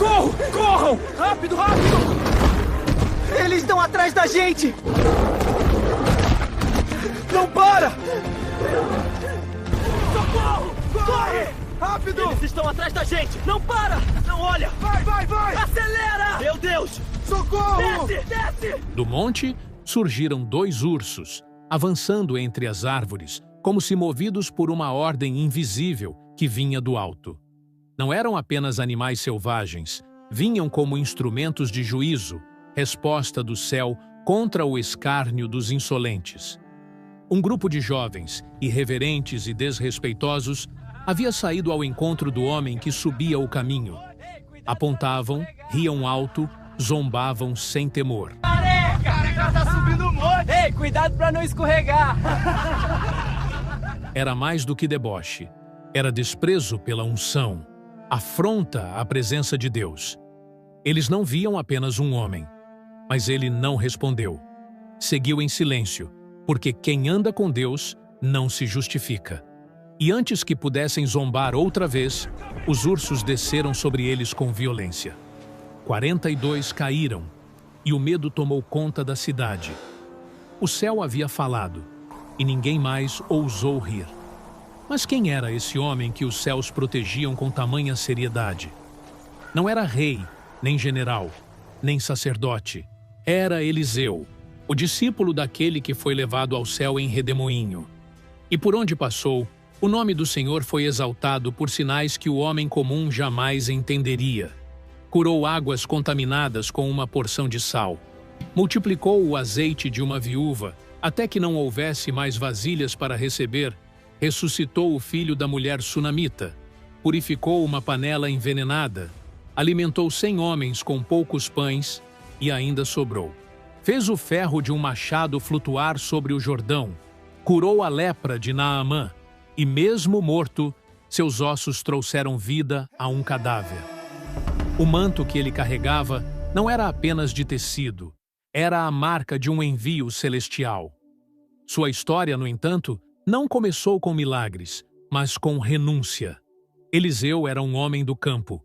Socorro! Corram! Rápido, rápido! Eles estão atrás da gente! Não para! Socorro! Corre! Rápido! Eles estão atrás da gente! Não para! Não olha! Vai, vai, vai! Acelera! Meu Deus! Socorro! Desce, desce! Do monte surgiram 2 ursos, avançando entre as árvores, como se movidos por uma ordem invisível que vinha do alto. Não eram apenas animais selvagens, vinham como instrumentos de juízo, resposta do céu contra o escárnio dos insolentes. Um grupo de jovens, irreverentes e desrespeitosos, havia saído ao encontro do homem que subia o caminho. Apontavam, riam alto, zombavam sem temor. Careca, tá subindo um monte! Ei, cuidado pra não escorregar! Era mais do que deboche. Era desprezo pela unção, afronta à presença de Deus. Eles não viam apenas um homem, mas ele não respondeu. Seguiu em silêncio, porque quem anda com Deus não se justifica. E antes que pudessem zombar outra vez, os ursos desceram sobre eles com violência. 42 caíram, e o medo tomou conta da cidade. O céu havia falado, e ninguém mais ousou rir. Mas quem era esse homem que os céus protegiam com tamanha seriedade? Não era rei, nem general, nem sacerdote. Era Eliseu, o discípulo daquele que foi levado ao céu em redemoinho. E por onde passou, o nome do Senhor foi exaltado por sinais que o homem comum jamais entenderia. Curou águas contaminadas com uma porção de sal. Multiplicou o azeite de uma viúva, até que não houvesse mais vasilhas para receber. Ressuscitou o filho da mulher sunamita. Purificou uma panela envenenada. Alimentou 100 homens com poucos pães e ainda sobrou. Fez o ferro de um machado flutuar sobre o Jordão. Curou a lepra de Naamã. E mesmo morto, seus ossos trouxeram vida a um cadáver. O manto que ele carregava não era apenas de tecido, era a marca de um envio celestial. Sua história, no entanto, não começou com milagres, mas com renúncia. Eliseu era um homem do campo.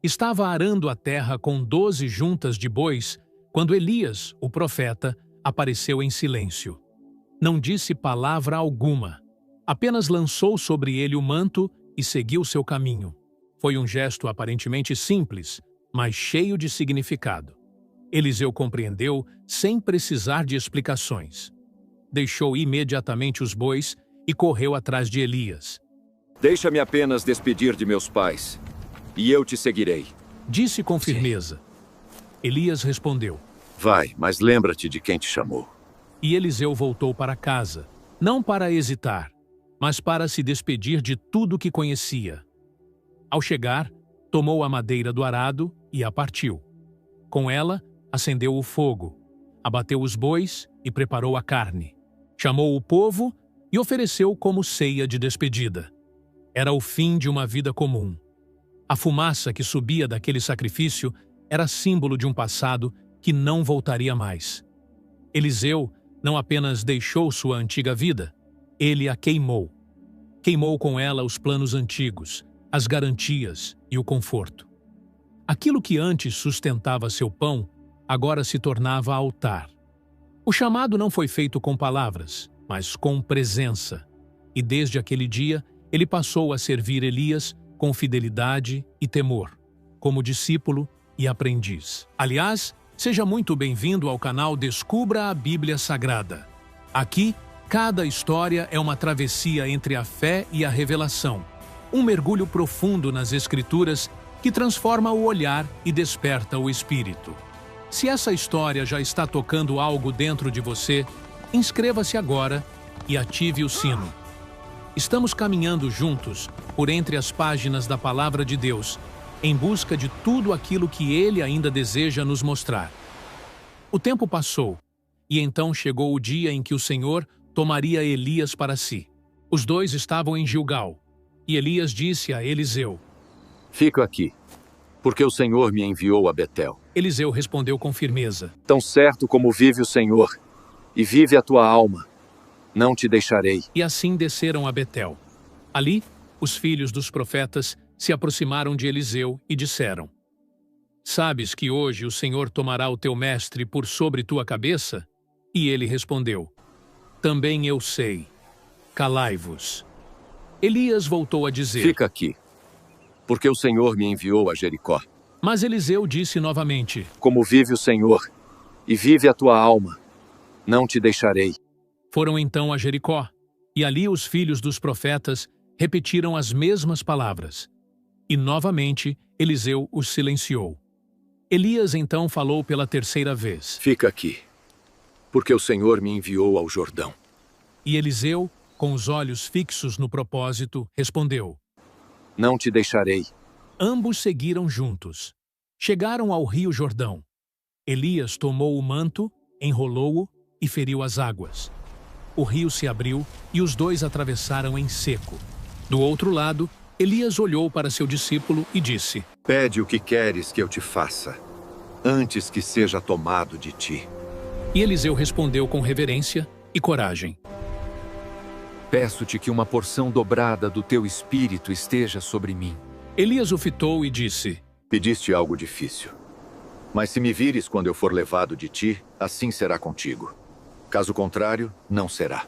Estava arando a terra com 12 juntas de bois, quando Elias, o profeta, apareceu em silêncio. Não disse palavra alguma. Apenas lançou sobre ele o manto e seguiu seu caminho. Foi um gesto aparentemente simples, mas cheio de significado. Eliseu compreendeu sem precisar de explicações. Deixou imediatamente os bois e correu atrás de Elias. Deixa-me apenas despedir de meus pais, e eu te seguirei. Disse com firmeza. Elias respondeu. Vai, mas lembra-te de quem te chamou. E Eliseu voltou para casa, não para hesitar, mas para se despedir de tudo que conhecia. Ao chegar, tomou a madeira do arado e a partiu. Com ela, acendeu o fogo, abateu os bois e preparou a carne. Chamou o povo e ofereceu como ceia de despedida. Era o fim de uma vida comum. A fumaça que subia daquele sacrifício era símbolo de um passado que não voltaria mais. Eliseu não apenas deixou sua antiga vida, ele a queimou. Queimou com ela os planos antigos, as garantias e o conforto. Aquilo que antes sustentava seu pão, agora se tornava altar. O chamado não foi feito com palavras, mas com presença. E desde aquele dia, ele passou a servir Elias com fidelidade e temor, como discípulo e aprendiz. Aliás, seja muito bem-vindo ao canal Descubra a Bíblia Sagrada. Aqui, cada história é uma travessia entre a fé e a revelação, um mergulho profundo nas Escrituras que transforma o olhar e desperta o espírito. Se essa história já está tocando algo dentro de você, inscreva-se agora e ative o sino. Estamos caminhando juntos por entre as páginas da Palavra de Deus, em busca de tudo aquilo que Ele ainda deseja nos mostrar. O tempo passou, e então chegou o dia em que o Senhor tomaria Elias para si. Os dois estavam em Gilgal, e Elias disse a Eliseu: Fico aqui, porque o Senhor me enviou a Betel. Eliseu respondeu com firmeza: Tão certo como vive o Senhor, e vive a tua alma, não te deixarei. E assim desceram a Betel. Ali, os filhos dos profetas se aproximaram de Eliseu e disseram: sabes que hoje o Senhor tomará o teu mestre por sobre tua cabeça? E ele respondeu: Também eu sei. Calai-vos. Elias voltou a dizer: Fica aqui, porque o Senhor me enviou a Jericó. Mas Eliseu disse novamente: Como vive o Senhor, e vive a tua alma, não te deixarei. Foram então a Jericó, e ali os filhos dos profetas repetiram as mesmas palavras. E novamente Eliseu os silenciou. Elias então falou pela terceira vez: Fica aqui, porque o Senhor me enviou ao Jordão. E Eliseu, com os olhos fixos no propósito, respondeu: Não te deixarei. Ambos seguiram juntos. Chegaram ao rio Jordão. Elias tomou o manto, enrolou-o e feriu as águas. O rio se abriu e os dois atravessaram em seco. Do outro lado, Elias olhou para seu discípulo e disse: Pede o que queres que eu te faça, antes que seja tomado de ti. E Eliseu respondeu com reverência e coragem: Peço-te que uma porção dobrada do teu espírito esteja sobre mim. Elias o fitou e disse: Pediste algo difícil. Mas se me vires quando eu for levado de ti, assim será contigo. Caso contrário, não será.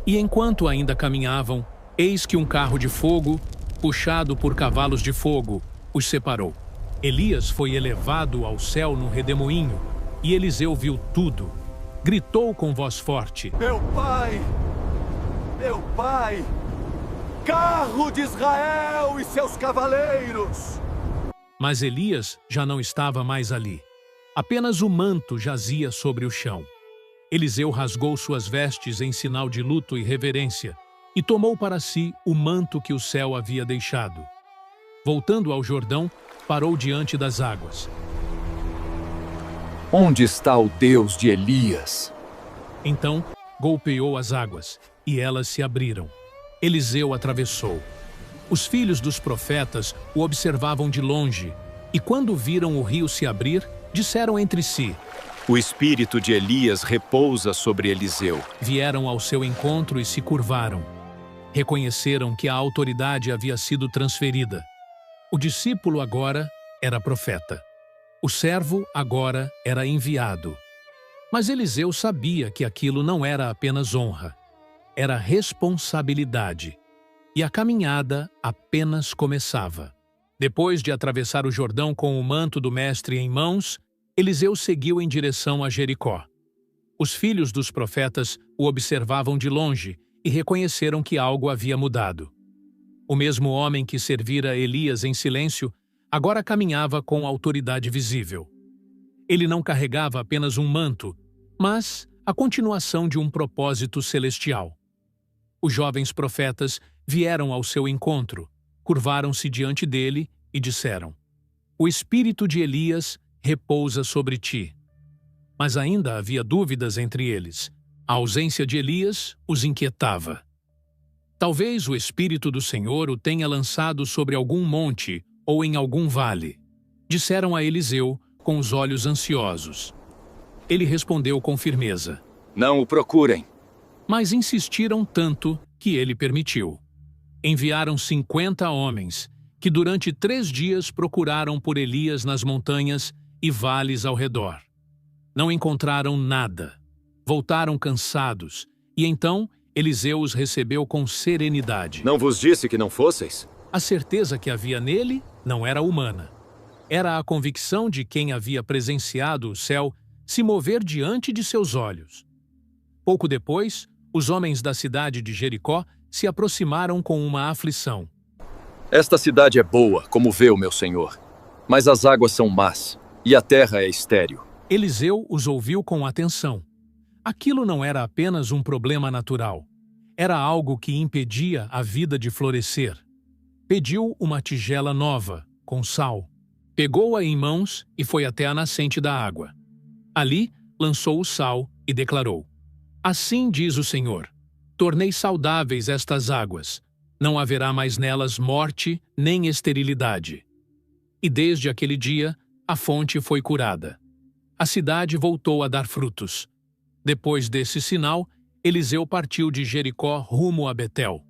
E enquanto ainda caminhavam, eis que um carro de fogo, puxado por cavalos de fogo, os separou. Elias foi elevado ao céu num redemoinho, e Eliseu viu tudo. Gritou com voz forte: Meu pai! Meu pai! Carro de Israel e seus cavaleiros! Mas Elias já não estava mais ali. Apenas o manto jazia sobre o chão. Eliseu rasgou suas vestes em sinal de luto e reverência e tomou para si o manto que o céu havia deixado. Voltando ao Jordão, parou diante das águas. Onde está o Deus de Elias? Então, golpeou as águas, e elas se abriram. Eliseu atravessou. Os filhos dos profetas o observavam de longe, e quando viram o rio se abrir, disseram entre si: O espírito de Elias repousa sobre Eliseu. Vieram ao seu encontro e se curvaram. Reconheceram que a autoridade havia sido transferida. O discípulo agora era profeta. O servo agora era enviado. Mas Eliseu sabia que aquilo não era apenas honra. Era responsabilidade. E a caminhada apenas começava. Depois de atravessar o Jordão com o manto do mestre em mãos, Eliseu seguiu em direção a Jericó. Os filhos dos profetas o observavam de longe e reconheceram que algo havia mudado. O mesmo homem que servira Elias em silêncio agora caminhava com autoridade visível. Ele não carregava apenas um manto, mas a continuação de um propósito celestial. Os jovens profetas vieram ao seu encontro, curvaram-se diante dele e disseram: O espírito de Elias repousa sobre ti. Mas ainda havia dúvidas entre eles. A ausência de Elias os inquietava. Talvez o Espírito do Senhor o tenha lançado sobre algum monte ou em algum vale, disseram a Eliseu com os olhos ansiosos. Ele respondeu com firmeza: Não o procurem. Mas insistiram tanto que ele permitiu. Enviaram 50 homens, que durante 3 dias procuraram por Elias nas montanhas e vales ao redor. Não encontraram nada. Voltaram cansados, e então Eliseu os recebeu com serenidade. Não vos disse que não fosseis? A certeza que havia nele não era humana. Era a convicção de quem havia presenciado o céu se mover diante de seus olhos. Pouco depois, os homens da cidade de Jericó se aproximaram com uma aflição. Esta cidade é boa, como vê o meu senhor, mas as águas são más, e a terra é estéril. Eliseu os ouviu com atenção. Aquilo não era apenas um problema natural. Era algo que impedia a vida de florescer. Pediu uma tigela nova, com sal. Pegou-a em mãos e foi até a nascente da água. Ali, lançou o sal e declarou: Assim diz o Senhor: Tornei saudáveis estas águas. Não haverá mais nelas morte nem esterilidade. E desde aquele dia, a fonte foi curada. A cidade voltou a dar frutos. Depois desse sinal, Eliseu partiu de Jericó rumo a Betel.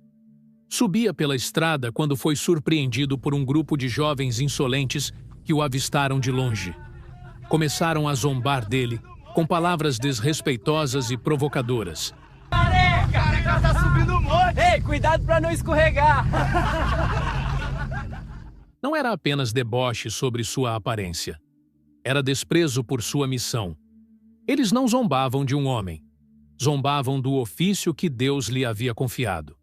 Subia pela estrada quando foi surpreendido por um grupo de jovens insolentes que o avistaram de longe. Começaram a zombar dele com palavras desrespeitosas e provocadoras. Careca, o cara tá subindo um monte. Ei, cuidado pra não escorregar. Não era apenas deboche sobre sua aparência. Era desprezo por sua missão. Eles não zombavam de um homem. Zombavam do ofício que Deus lhe havia confiado.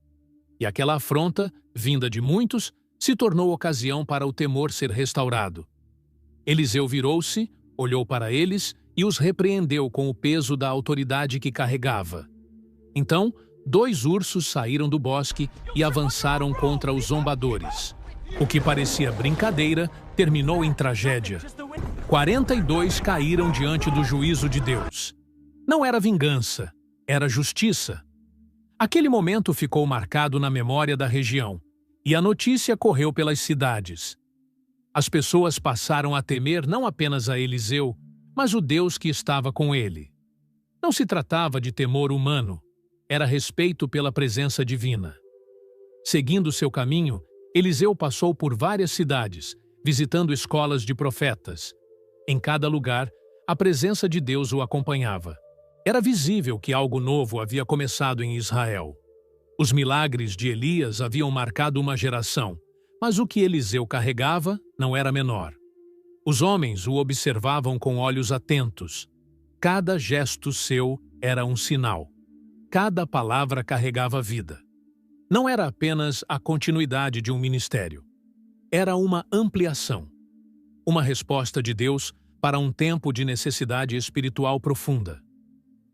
E aquela afronta, vinda de muitos, se tornou ocasião para o temor ser restaurado. Eliseu virou-se, olhou para eles e os repreendeu com o peso da autoridade que carregava. Então, 2 ursos saíram do bosque e avançaram contra os zombadores. O que parecia brincadeira terminou em tragédia. 42 caíram diante do juízo de Deus. Não era vingança, era justiça. Aquele momento ficou marcado na memória da região, e a notícia correu pelas cidades. As pessoas passaram a temer não apenas a Eliseu, mas o Deus que estava com ele. Não se tratava de temor humano, era respeito pela presença divina. Seguindo seu caminho, Eliseu passou por várias cidades, visitando escolas de profetas. Em cada lugar, a presença de Deus o acompanhava. Era visível que algo novo havia começado em Israel. Os milagres de Elias haviam marcado uma geração, mas o que Eliseu carregava não era menor. Os homens o observavam com olhos atentos. Cada gesto seu era um sinal. Cada palavra carregava vida. Não era apenas a continuidade de um ministério. Era uma ampliação. Uma resposta de Deus para um tempo de necessidade espiritual profunda.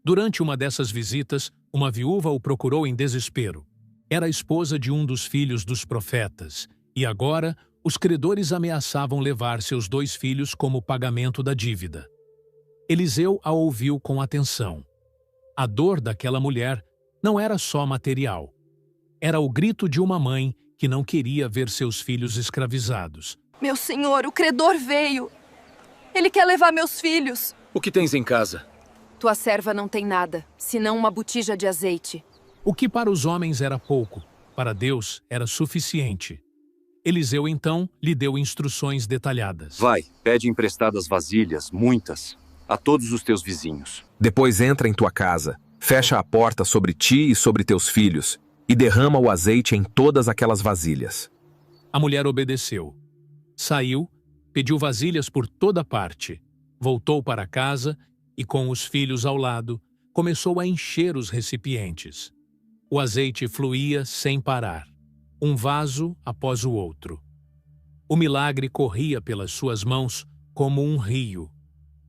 Durante uma dessas visitas, uma viúva o procurou em desespero. Era a esposa de um dos filhos dos profetas, e agora os credores ameaçavam levar seus 2 filhos como pagamento da dívida. Eliseu a ouviu com atenção. A dor daquela mulher não era só material. Era o grito de uma mãe que não queria ver seus filhos escravizados. Meu senhor, o credor veio. Ele quer levar meus filhos. O que tens em casa? Tua serva não tem nada, senão uma botija de azeite. O que para os homens era pouco, para Deus era suficiente. Eliseu, então, lhe deu instruções detalhadas. Vai, pede emprestadas vasilhas, muitas, a todos os teus vizinhos. Depois entra em tua casa, fecha a porta sobre ti e sobre teus filhos, e derrama o azeite em todas aquelas vasilhas. A mulher obedeceu. Saiu, pediu vasilhas por toda parte, voltou para casa e, com os filhos ao lado, começou a encher os recipientes. O azeite fluía sem parar, um vaso após o outro. O milagre corria pelas suas mãos como um rio.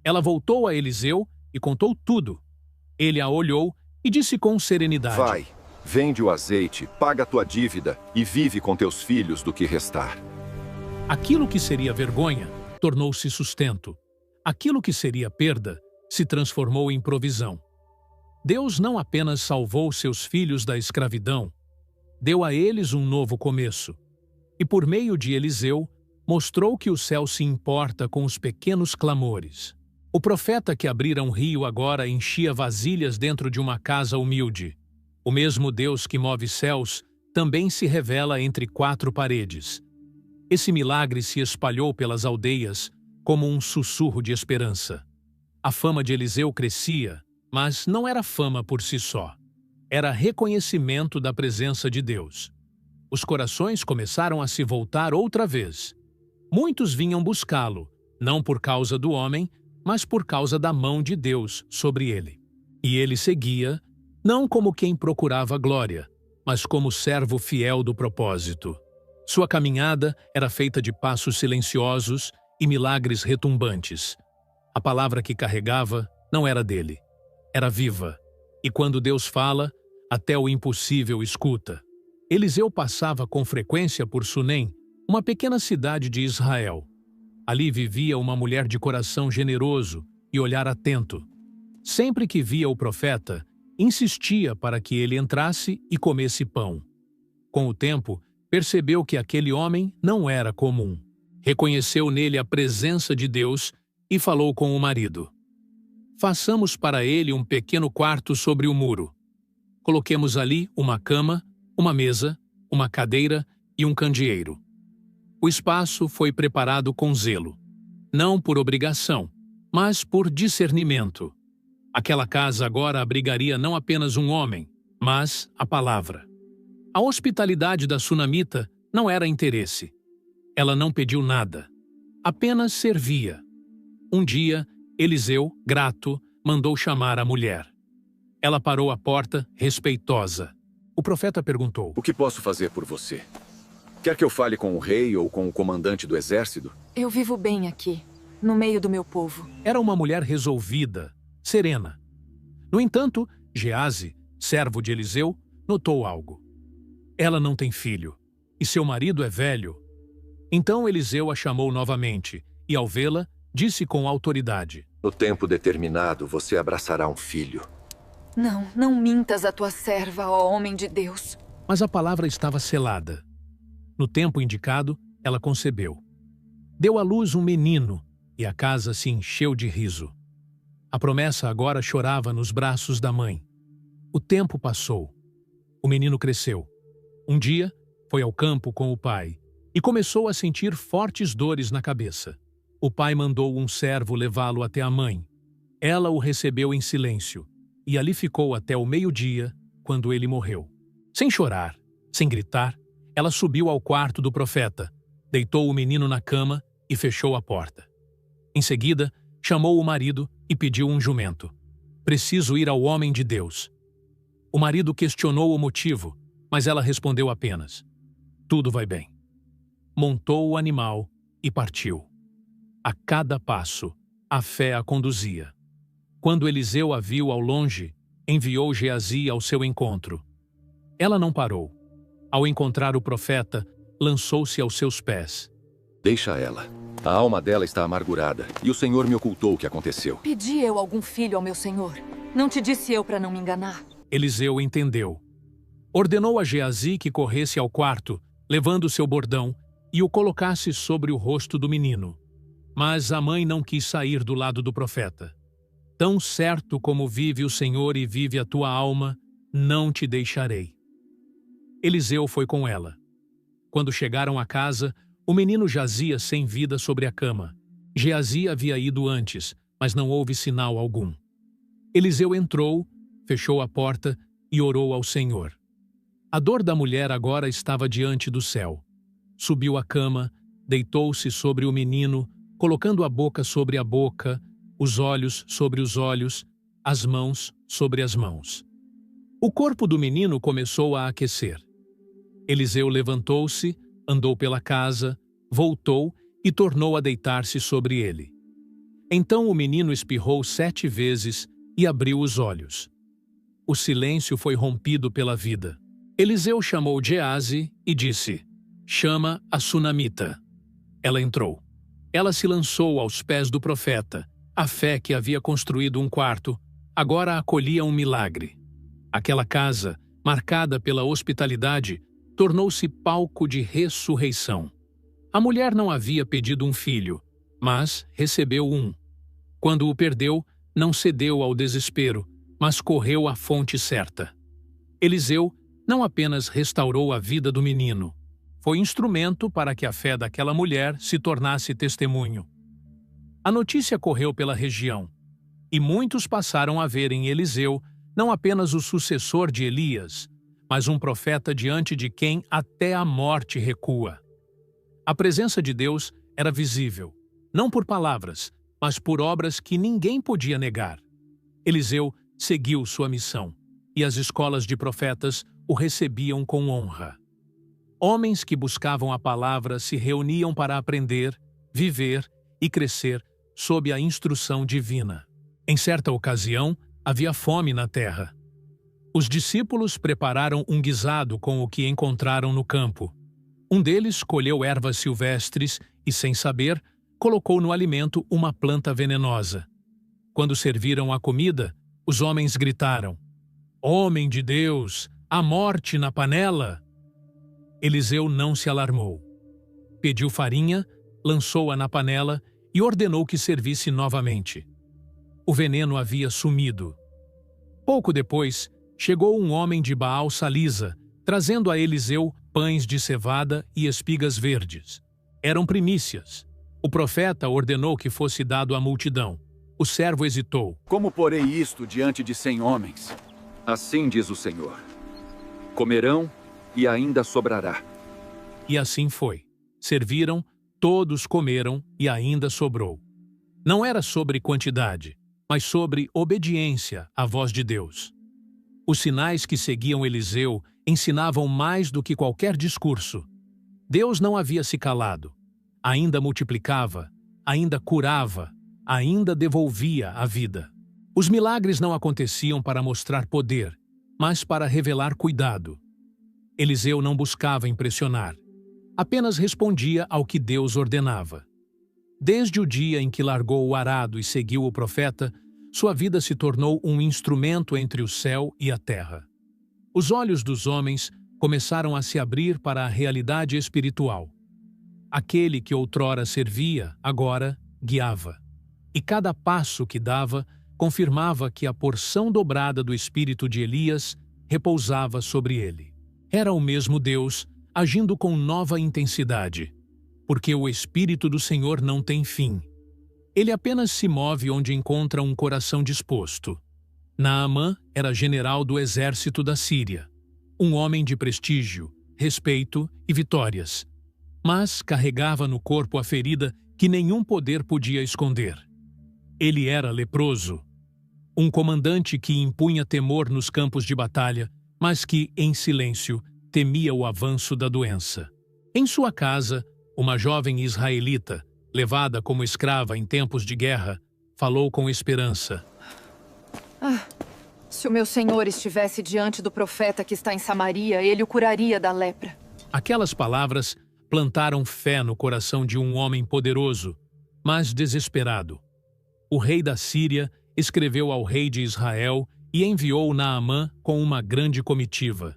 Ela voltou a Eliseu e contou tudo. Ele a olhou e disse com serenidade: Vai, vende o azeite, paga a tua dívida e vive com teus filhos do que restar. Aquilo que seria vergonha tornou-se sustento. Aquilo que seria perda se transformou em provisão. Deus não apenas salvou seus filhos da escravidão, deu a eles um novo começo. E por meio de Eliseu, mostrou que o céu se importa com os pequenos clamores. O profeta que abrira um rio agora enchia vasilhas dentro de uma casa humilde. O mesmo Deus que move céus também se revela entre 4 paredes. Esse milagre se espalhou pelas aldeias como um sussurro de esperança. A fama de Eliseu crescia, mas não era fama por si só. Era reconhecimento da presença de Deus. Os corações começaram a se voltar outra vez. Muitos vinham buscá-lo, não por causa do homem, mas por causa da mão de Deus sobre ele. E ele seguia, não como quem procurava glória, mas como servo fiel do propósito. Sua caminhada era feita de passos silenciosos e milagres retumbantes. A palavra que carregava não era dele, era viva. E quando Deus fala, até o impossível escuta. Eliseu passava com frequência por Sunem, uma pequena cidade de Israel. Ali vivia uma mulher de coração generoso e olhar atento. Sempre que via o profeta, insistia para que ele entrasse e comesse pão. Com o tempo, percebeu que aquele homem não era comum. Reconheceu nele a presença de Deus e falou com o marido: façamos para ele um pequeno quarto sobre o muro. Coloquemos ali uma cama, uma mesa, uma cadeira e um candeeiro. O espaço foi preparado com zelo. não por obrigação, mas por discernimento. Aquela casa agora abrigaria não apenas um homem, mas a palavra. A hospitalidade da sunamita não era interesse. Ela não pediu nada, apenas servia. Um dia, Eliseu, grato, mandou chamar a mulher. Ela parou à porta, respeitosa. O profeta perguntou: O que posso fazer por você? Quer que eu fale com o rei ou com o comandante do exército? Eu vivo bem aqui, no meio do meu povo. Era uma mulher resolvida, serena. No entanto, Geazi, servo de Eliseu, notou algo. Ela não tem filho, e seu marido é velho. Então Eliseu a chamou novamente, e ao vê-la, disse com autoridade: No tempo determinado, você abraçará um filho. Não mintas a tua serva, ó homem de Deus. Mas a palavra estava selada. No tempo indicado, ela concebeu. Deu à luz um menino, e a casa se encheu de riso. A promessa agora chorava nos braços da mãe. O tempo passou. O menino cresceu. Um dia, foi ao campo com o pai e começou a sentir fortes dores na cabeça. O pai mandou um servo levá-lo até a mãe. Ela o recebeu em silêncio e ali ficou até o meio-dia, quando ele morreu. Sem chorar, sem gritar, ela subiu ao quarto do profeta, deitou o menino na cama e fechou a porta. Em seguida, chamou o marido e pediu um jumento. Preciso ir ao homem de Deus. O marido questionou o motivo, mas ela respondeu apenas: Tudo vai bem. Montou o animal e partiu. A cada passo, a fé a conduzia. Quando Eliseu a viu ao longe, enviou Geazi ao seu encontro. Ela não parou. Ao encontrar o profeta, lançou-se aos seus pés. Deixa ela. A alma dela está amargurada, e o Senhor me ocultou o que aconteceu. Pedi eu algum filho ao meu senhor? Não te disse eu para não me enganar? Eliseu entendeu. Ordenou a Geazi que corresse ao quarto, levando seu bordão, e o colocasse sobre o rosto do menino. Mas a mãe não quis sair do lado do profeta. Tão certo como vive o Senhor e vive a tua alma, não te deixarei. Eliseu foi com ela. Quando chegaram à casa, o menino jazia sem vida sobre a cama. Geazi havia ido antes, mas não houve sinal algum. Eliseu entrou, fechou a porta e orou ao Senhor. A dor da mulher agora estava diante do céu. Subiu à cama, deitou-se sobre o menino, colocando a boca sobre a boca, os olhos sobre os olhos, as mãos sobre as mãos. O corpo do menino começou a aquecer. Eliseu levantou-se, andou pela casa, voltou e tornou a deitar-se sobre ele. Então o menino espirrou 7 vezes e abriu os olhos. O silêncio foi rompido pela vida. Eliseu chamou Geazi e disse: Chama a sunamita. Ela entrou. Ela se lançou aos pés do profeta. A fé que havia construído um quarto, agora acolhia um milagre. Aquela casa, marcada pela hospitalidade, tornou-se palco de ressurreição. A mulher não havia pedido um filho, mas recebeu um. Quando o perdeu, não cedeu ao desespero, mas correu à fonte certa. Eliseu não apenas restaurou a vida do menino, foi instrumento para que a fé daquela mulher se tornasse testemunho. A notícia correu pela região, e muitos passaram a ver em Eliseu não apenas o sucessor de Elias, mas um profeta diante de quem até a morte recua. A presença de Deus era visível, não por palavras, mas por obras que ninguém podia negar. Eliseu seguiu sua missão, e as escolas de profetas o recebiam com honra. Homens que buscavam a palavra se reuniam para aprender, viver e crescer sob a instrução divina. Em certa ocasião, havia fome na terra. Os discípulos prepararam um guisado com o que encontraram no campo. Um deles colheu ervas silvestres e, sem saber, colocou no alimento uma planta venenosa. Quando serviram a comida, os homens gritaram: Homem de Deus, a morte na panela! Eliseu não se alarmou. Pediu farinha, lançou-a na panela e ordenou que servisse novamente. O veneno havia sumido. Pouco depois, chegou um homem de Baal-Salisa, trazendo a Eliseu pães de cevada e espigas verdes. Eram primícias. O profeta ordenou que fosse dado à multidão. O servo hesitou. Como porei isto diante de 100 homens? Assim diz o Senhor: comerão e ainda sobrará. E assim foi. Serviram, todos comeram e ainda sobrou. Não era sobre quantidade, mas sobre obediência à voz de Deus. Os sinais que seguiam Eliseu ensinavam mais do que qualquer discurso. Deus não havia se calado. Ainda multiplicava, ainda curava, ainda devolvia a vida. Os milagres não aconteciam para mostrar poder, mas para revelar cuidado. Eliseu não buscava impressionar. Apenas respondia ao que Deus ordenava. Desde o dia em que largou o arado e seguiu o profeta, sua vida se tornou um instrumento entre o céu e a terra. Os olhos dos homens começaram a se abrir para a realidade espiritual. Aquele que outrora servia, agora guiava. E cada passo que dava confirmava que a porção dobrada do espírito de Elias repousava sobre ele. Era o mesmo Deus, agindo com nova intensidade, porque o Espírito do Senhor não tem fim. Ele apenas se move onde encontra um coração disposto. Naamã era general do exército da Síria, um homem de prestígio, respeito e vitórias, mas carregava no corpo a ferida que nenhum poder podia esconder. Ele era leproso, um comandante que impunha temor nos campos de batalha, mas que, em silêncio, temia o avanço da doença. Em sua casa, uma jovem israelita, levada como escrava em tempos de guerra, falou com esperança. Se o meu senhor estivesse diante do profeta que está em Samaria, ele o curaria da lepra. Aquelas palavras plantaram fé no coração de um homem poderoso, mas desesperado. O rei da Síria escreveu ao rei de Israel e enviou Naamã com uma grande comitiva.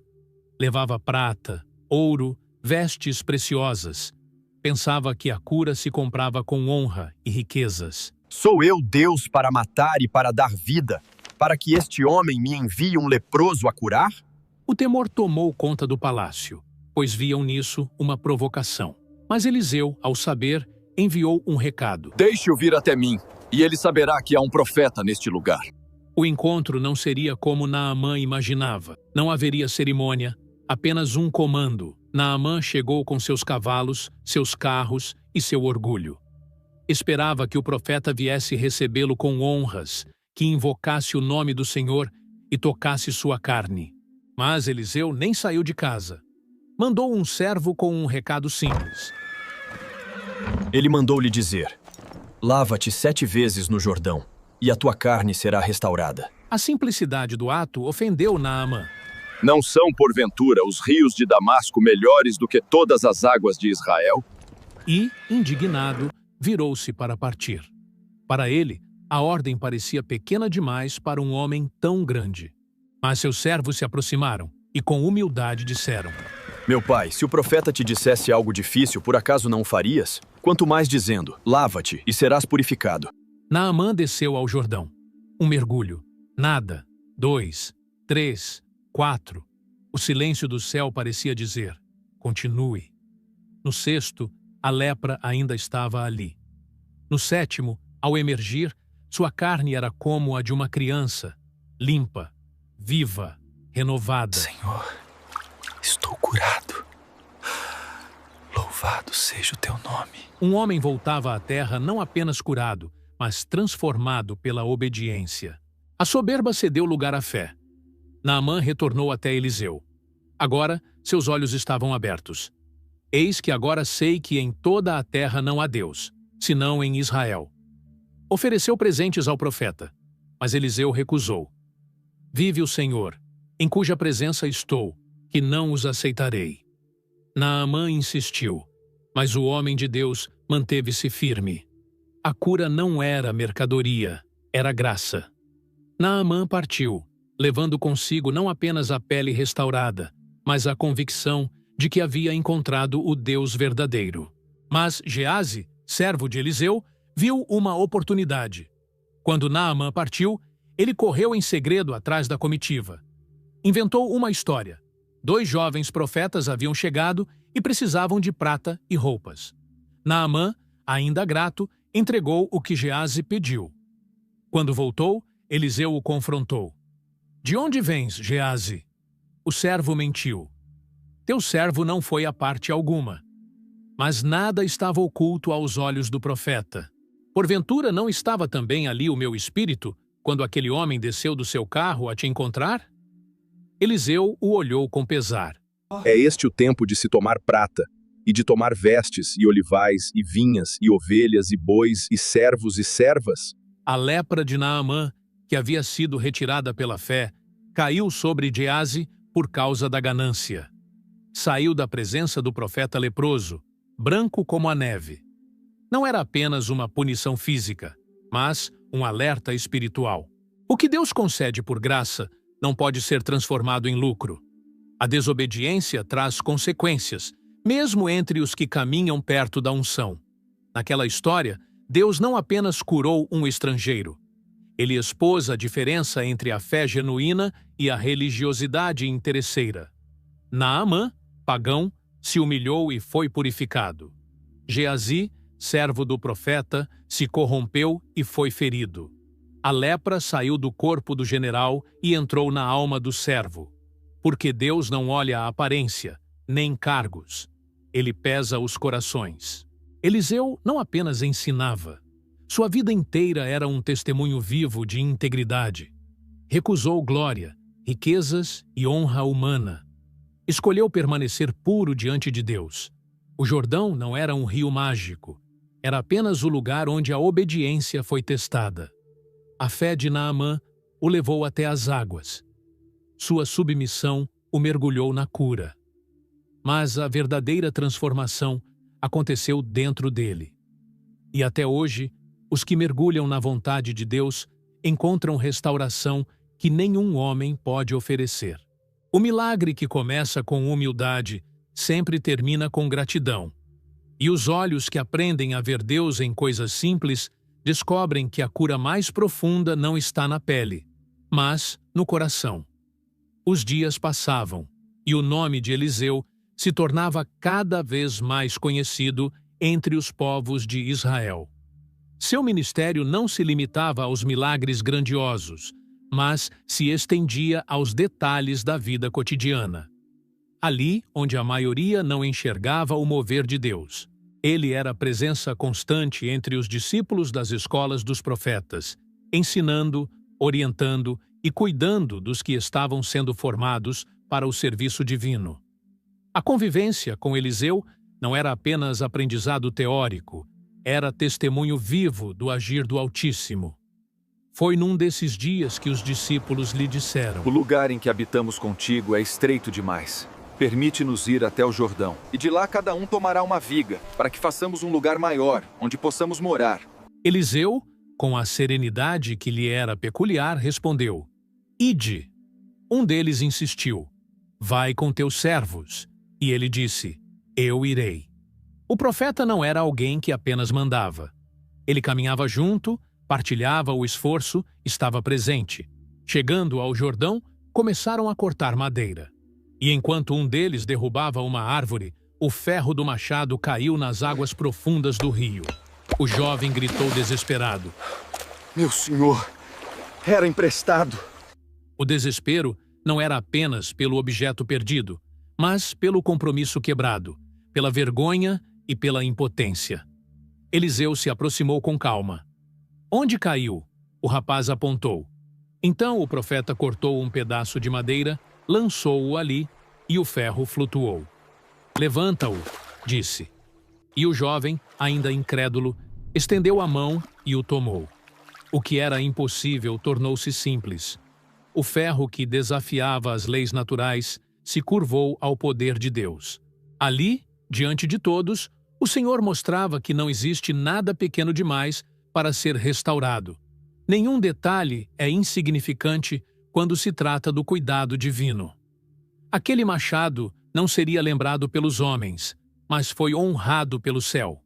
Levava prata, ouro, vestes preciosas. Pensava que a cura se comprava com honra e riquezas. Sou eu Deus para matar e para dar vida, para que este homem me envie um leproso a curar? O temor tomou conta do palácio, pois viam nisso uma provocação. Mas Eliseu, ao saber, enviou um recado. Deixe-o vir até mim, e ele saberá que há um profeta neste lugar. O encontro não seria como Naamã imaginava. Não haveria cerimônia, apenas um comando. Naamã chegou com seus cavalos, seus carros e seu orgulho. Esperava que o profeta viesse recebê-lo com honras, que invocasse o nome do Senhor e tocasse sua carne. Mas Eliseu nem saiu de casa. Mandou um servo com um recado simples. Ele mandou-lhe dizer: lava-te 7 vezes no Jordão, e a tua carne será restaurada. A simplicidade do ato ofendeu Naamã. Não são, porventura, os rios de Damasco melhores do que todas as águas de Israel? E, indignado, virou-se para partir. Para ele, a ordem parecia pequena demais para um homem tão grande. Mas seus servos se aproximaram e com humildade disseram: Meu pai, se o profeta te dissesse algo difícil, por acaso não o farias? Quanto mais dizendo, lava-te e serás purificado. Naamã desceu ao Jordão. Um mergulho. Nada. 2, 3, 4. O silêncio do céu parecia dizer: continue. No 6º, a lepra ainda estava ali. No 7º, ao emergir, sua carne era como a de uma criança, limpa, viva, renovada. Senhor, estou curado. Louvado seja o teu nome. Um homem voltava à terra não apenas curado, mas transformado pela obediência. A soberba cedeu lugar à fé. Naamã retornou até Eliseu. Agora, seus olhos estavam abertos. Eis que agora sei que em toda a terra não há Deus, senão em Israel. Ofereceu presentes ao profeta, mas Eliseu recusou. Vive o Senhor, em cuja presença estou, que não os aceitarei. Naamã insistiu, mas o homem de Deus manteve-se firme. A cura não era mercadoria, era graça. Naamã partiu, levando consigo não apenas a pele restaurada, mas a convicção de que havia encontrado o Deus verdadeiro. Mas Geazi, servo de Eliseu, viu uma oportunidade. Quando Naamã partiu, ele correu em segredo atrás da comitiva. Inventou uma história. 2 jovens profetas haviam chegado e precisavam de prata e roupas. Naamã, ainda grato, entregou o que Geazi pediu. Quando voltou, Eliseu o confrontou. De onde vens, Geazi? O servo mentiu. Teu servo não foi a parte alguma. Mas nada estava oculto aos olhos do profeta. Porventura não estava também ali o meu espírito, quando aquele homem desceu do seu carro a te encontrar? Eliseu o olhou com pesar. É este o tempo de se tomar prata, e de tomar vestes, e olivais, e vinhas, e ovelhas, e bois, e servos e servas? A lepra de Naamã, que havia sido retirada pela fé, caiu sobre Geazi por causa da ganância. Saiu da presença do profeta leproso, branco como a neve. Não era apenas uma punição física, mas um alerta espiritual. O que Deus concede por graça não pode ser transformado em lucro. A desobediência traz consequências, mesmo entre os que caminham perto da unção. Naquela história, Deus não apenas curou um estrangeiro. Ele expôs a diferença entre a fé genuína e a religiosidade interesseira. Naamã, pagão, se humilhou e foi purificado. Geazi, servo do profeta, se corrompeu e foi ferido. A lepra saiu do corpo do general e entrou na alma do servo. Porque Deus não olha a aparência, nem cargos. Ele pesa os corações. Eliseu não apenas ensinava. Sua vida inteira era um testemunho vivo de integridade. Recusou glória, riquezas e honra humana. Escolheu permanecer puro diante de Deus. O Jordão não era um rio mágico. Era apenas o lugar onde a obediência foi testada. A fé de Naamã o levou até as águas. Sua submissão o mergulhou na cura. Mas a verdadeira transformação aconteceu dentro dele. E até hoje, os que mergulham na vontade de Deus encontram restauração que nenhum homem pode oferecer. O milagre que começa com humildade sempre termina com gratidão. E os olhos que aprendem a ver Deus em coisas simples descobrem que a cura mais profunda não está na pele, mas no coração. Os dias passavam, e o nome de Eliseu se tornava cada vez mais conhecido entre os povos de Israel. Seu ministério não se limitava aos milagres grandiosos, mas se estendia aos detalhes da vida cotidiana. Ali, onde a maioria não enxergava o mover de Deus, ele era presença constante entre os discípulos das escolas dos profetas, ensinando, orientando e cuidando dos que estavam sendo formados para o serviço divino. A convivência com Eliseu não era apenas aprendizado teórico, era testemunho vivo do agir do Altíssimo. Foi num desses dias que os discípulos lhe disseram: O lugar em que habitamos contigo é estreito demais. Permite-nos ir até o Jordão, e de lá cada um tomará uma viga, para que façamos um lugar maior, onde possamos morar. Eliseu, com a serenidade que lhe era peculiar, respondeu: Ide. Um deles insistiu: Vai com teus servos. E ele disse: Eu irei. O profeta não era alguém que apenas mandava. Ele caminhava junto, partilhava o esforço, estava presente. Chegando ao Jordão, começaram a cortar madeira. E enquanto um deles derrubava uma árvore, o ferro do machado caiu nas águas profundas do rio. O jovem gritou desesperado: Meu senhor, era emprestado. O desespero não era apenas pelo objeto perdido, mas pelo compromisso quebrado, pela vergonha e pela impotência. Eliseu se aproximou com calma. Onde caiu? O rapaz apontou. Então o profeta cortou um pedaço de madeira, lançou-o ali e o ferro flutuou. Levanta-o, disse. E o jovem, ainda incrédulo, estendeu a mão e o tomou. O que era impossível tornou-se simples. O ferro que desafiava as leis naturais se curvou ao poder de Deus. Ali, diante de todos, o Senhor mostrava que não existe nada pequeno demais para ser restaurado. Nenhum detalhe é insignificante quando se trata do cuidado divino. Aquele machado não seria lembrado pelos homens, mas foi honrado pelo céu.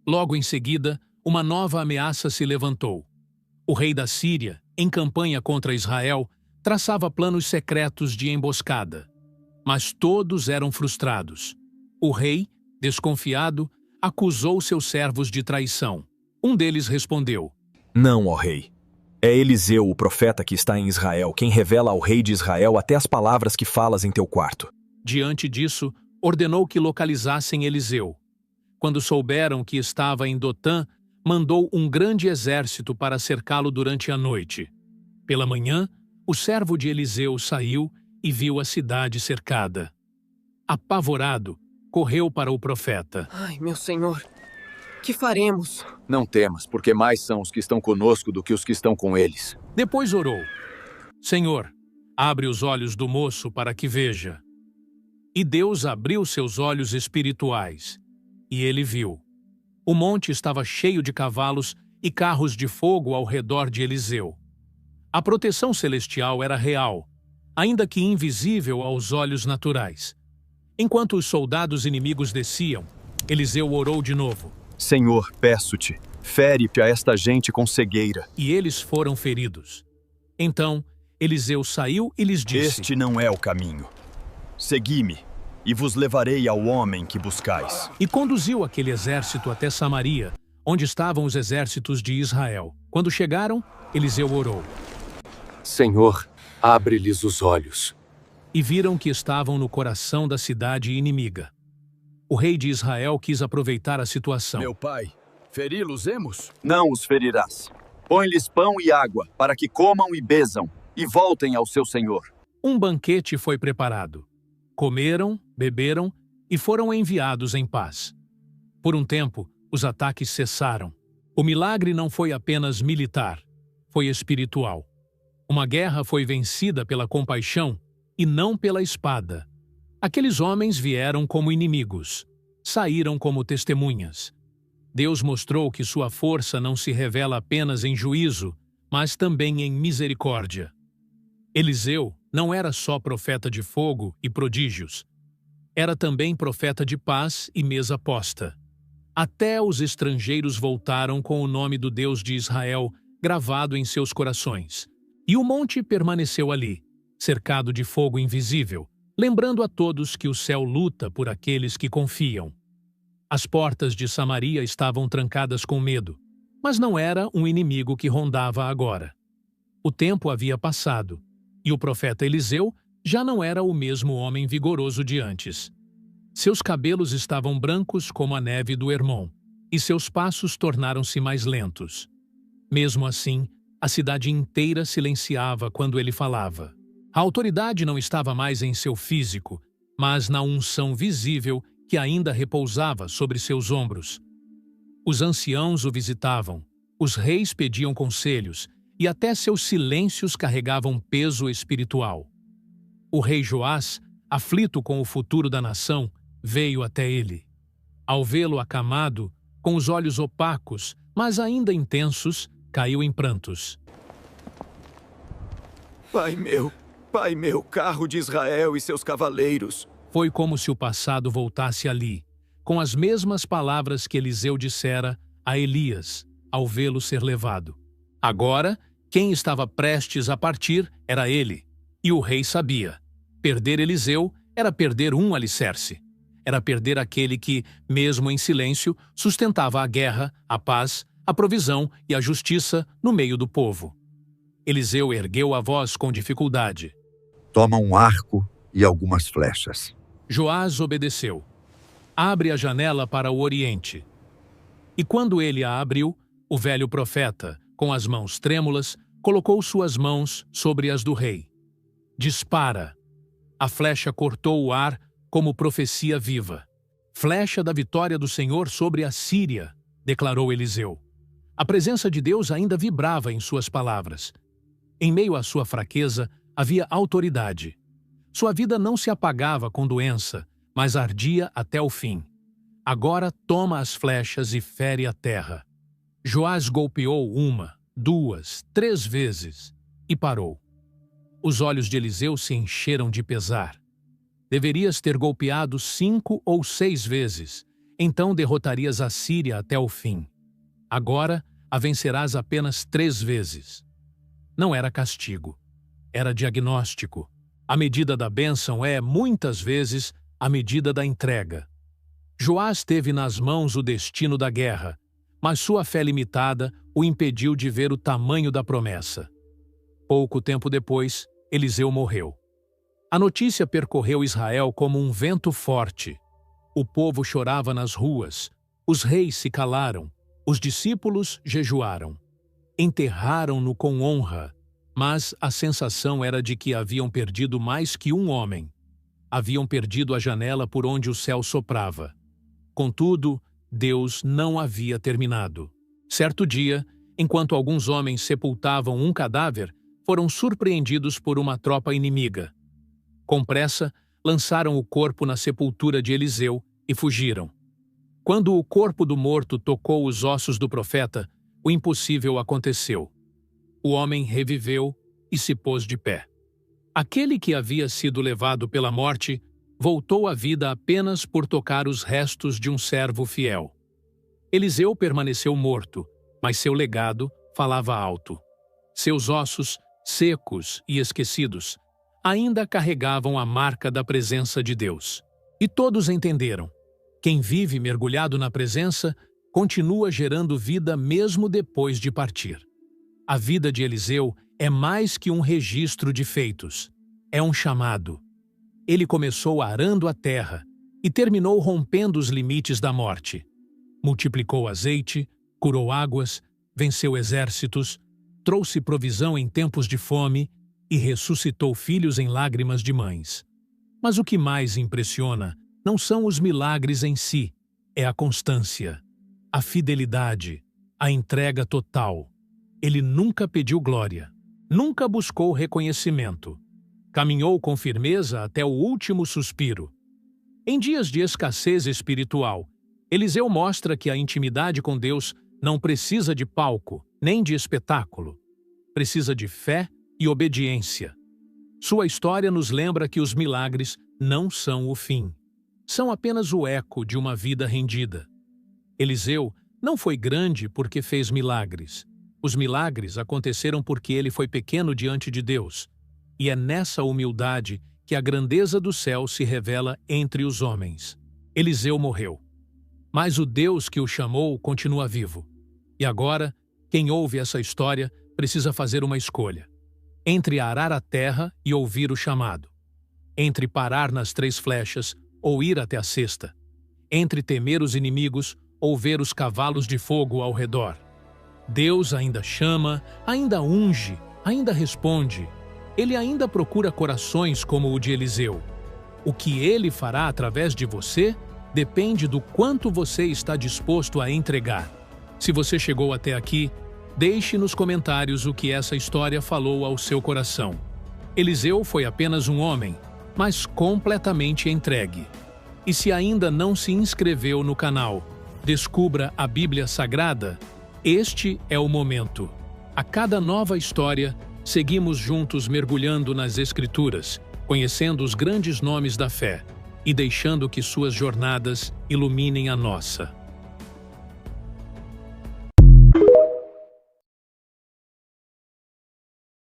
Logo em seguida, uma nova ameaça se levantou. O rei da Síria, em campanha contra Israel, traçava planos secretos de emboscada. Mas todos eram frustrados. O rei, desconfiado, acusou seus servos de traição. Um deles respondeu: Não, ó rei. É Eliseu, o profeta que está em Israel, quem revela ao rei de Israel até as palavras que falas em teu quarto. Diante disso, ordenou que localizassem Eliseu. Quando souberam que estava em Dotã, mandou um grande exército para cercá-lo durante a noite. Pela manhã, o servo de Eliseu saiu e viu a cidade cercada. Apavorado, correu para o profeta. Ai, meu senhor, que faremos? Não temas, porque mais são os que estão conosco do que os que estão com eles. Depois orou: Senhor, abre os olhos do moço para que veja. E Deus abriu seus olhos espirituais, e ele viu. O monte estava cheio de cavalos e carros de fogo ao redor de Eliseu. A proteção celestial era real, ainda que invisível aos olhos naturais. Enquanto os soldados inimigos desciam, Eliseu orou de novo. Senhor, peço-te, fere-te a esta gente com cegueira. E eles foram feridos. Então, Eliseu saiu e lhes disse: Este não é o caminho. Segui-me, e vos levarei ao homem que buscais. E conduziu aquele exército até Samaria, onde estavam os exércitos de Israel. Quando chegaram, Eliseu orou. Senhor, abre-lhes os olhos. E viram que estavam no coração da cidade inimiga. O rei de Israel quis aproveitar a situação. Meu pai, feri-los-emos? Não os ferirás. Põe-lhes pão e água, para que comam e bezam, e voltem ao seu senhor. Um banquete foi preparado. Comeram, beberam e foram enviados em paz. Por um tempo, os ataques cessaram. O milagre não foi apenas militar, foi espiritual. Uma guerra foi vencida pela compaixão e não pela espada. Aqueles homens vieram como inimigos, saíram como testemunhas. Deus mostrou que sua força não se revela apenas em juízo, mas também em misericórdia. Eliseu não era só profeta de fogo e prodígios. Era também profeta de paz e mesa posta. Até os estrangeiros voltaram com o nome do Deus de Israel gravado em seus corações. E o monte permaneceu ali, cercado de fogo invisível, lembrando a todos que o céu luta por aqueles que confiam. As portas de Samaria estavam trancadas com medo, mas não era um inimigo que rondava agora. O tempo havia passado, e o profeta Eliseu já não era o mesmo homem vigoroso de antes. Seus cabelos estavam brancos como a neve do Hermon, e seus passos tornaram-se mais lentos. Mesmo assim, a cidade inteira silenciava quando ele falava. A autoridade não estava mais em seu físico, mas na unção visível que ainda repousava sobre seus ombros. Os anciãos o visitavam, os reis pediam conselhos, e até seus silêncios carregavam peso espiritual. O rei Joás, aflito com o futuro da nação, veio até ele. Ao vê-lo acamado, com os olhos opacos, mas ainda intensos, caiu em prantos. Pai meu, carro de Israel e seus cavaleiros. Foi como se o passado voltasse ali, com as mesmas palavras que Eliseu dissera a Elias, ao vê-lo ser levado. Agora, quem estava prestes a partir era ele, e o rei sabia. Perder Eliseu era perder um alicerce. Era perder aquele que, mesmo em silêncio, sustentava a guerra, a paz, a provisão e a justiça no meio do povo. Eliseu ergueu a voz com dificuldade. Toma um arco e algumas flechas. Joás obedeceu. Abre a janela para o oriente. E quando ele a abriu, o velho profeta, com as mãos trêmulas, colocou suas mãos sobre as do rei. Dispara. A flecha cortou o ar como profecia viva. Flecha da vitória do Senhor sobre a Síria, declarou Eliseu. A presença de Deus ainda vibrava em suas palavras. Em meio à sua fraqueza, havia autoridade. Sua vida não se apagava com doença, mas ardia até o fim. Agora toma as flechas e fere a terra. Joás golpeou 1, 2, 3 vezes e parou. Os olhos de Eliseu se encheram de pesar. Deverias ter golpeado 5 ou 6 vezes, então derrotarias a Síria até o fim. Agora a vencerás apenas 3 vezes. Não era castigo, era diagnóstico. A medida da bênção é, muitas vezes, a medida da entrega. Joás teve nas mãos o destino da guerra, mas sua fé limitada o impediu de ver o tamanho da promessa. Pouco tempo depois, Eliseu morreu. A notícia percorreu Israel como um vento forte. O povo chorava nas ruas, os reis se calaram, os discípulos jejuaram. Enterraram-no com honra, mas a sensação era de que haviam perdido mais que um homem. Haviam perdido a janela por onde o céu soprava. Contudo, Deus não havia terminado. Certo dia, enquanto alguns homens sepultavam um cadáver, foram surpreendidos por uma tropa inimiga. Com pressa, lançaram o corpo na sepultura de Eliseu e fugiram. Quando o corpo do morto tocou os ossos do profeta, o impossível aconteceu. O homem reviveu e se pôs de pé. Aquele que havia sido levado pela morte voltou à vida apenas por tocar os restos de um servo fiel. Eliseu permaneceu morto, mas seu legado falava alto. Seus ossos, secos e esquecidos, ainda carregavam a marca da presença de Deus. E todos entenderam. Quem vive mergulhado na presença continua gerando vida mesmo depois de partir. A vida de Eliseu é mais que um registro de feitos. É um chamado. Ele começou arando a terra e terminou rompendo os limites da morte. Multiplicou azeite, curou águas, venceu exércitos, trouxe provisão em tempos de fome e ressuscitou filhos em lágrimas de mães. Mas o que mais impressiona não são os milagres em si, é a constância, a fidelidade, a entrega total. Ele nunca pediu glória, nunca buscou reconhecimento. Caminhou com firmeza até o último suspiro. Em dias de escassez espiritual, Eliseu mostra que a intimidade com Deus não precisa de palco, nem de espetáculo. Precisa de fé e obediência. Sua história nos lembra que os milagres não são o fim. São apenas o eco de uma vida rendida. Eliseu não foi grande porque fez milagres. Os milagres aconteceram porque ele foi pequeno diante de Deus. E é nessa humildade que a grandeza do céu se revela entre os homens. Eliseu morreu. Mas o Deus que o chamou continua vivo. E agora, quem ouve essa história precisa fazer uma escolha. Entre arar a terra e ouvir o chamado. Entre parar nas 3 flechas ou ir até a 6ª. Entre temer os inimigos ou ver os cavalos de fogo ao redor. Deus ainda chama, ainda unge, ainda responde. Ele ainda procura corações como o de Eliseu. O que ele fará através de você depende do quanto você está disposto a entregar. Se você chegou até aqui, deixe nos comentários o que essa história falou ao seu coração. Eliseu foi apenas um homem, mas completamente entregue. E se ainda não se inscreveu no canal, descubra a Bíblia Sagrada, este é o momento. A cada nova história, seguimos juntos mergulhando nas Escrituras, conhecendo os grandes nomes da fé e deixando que suas jornadas iluminem a nossa.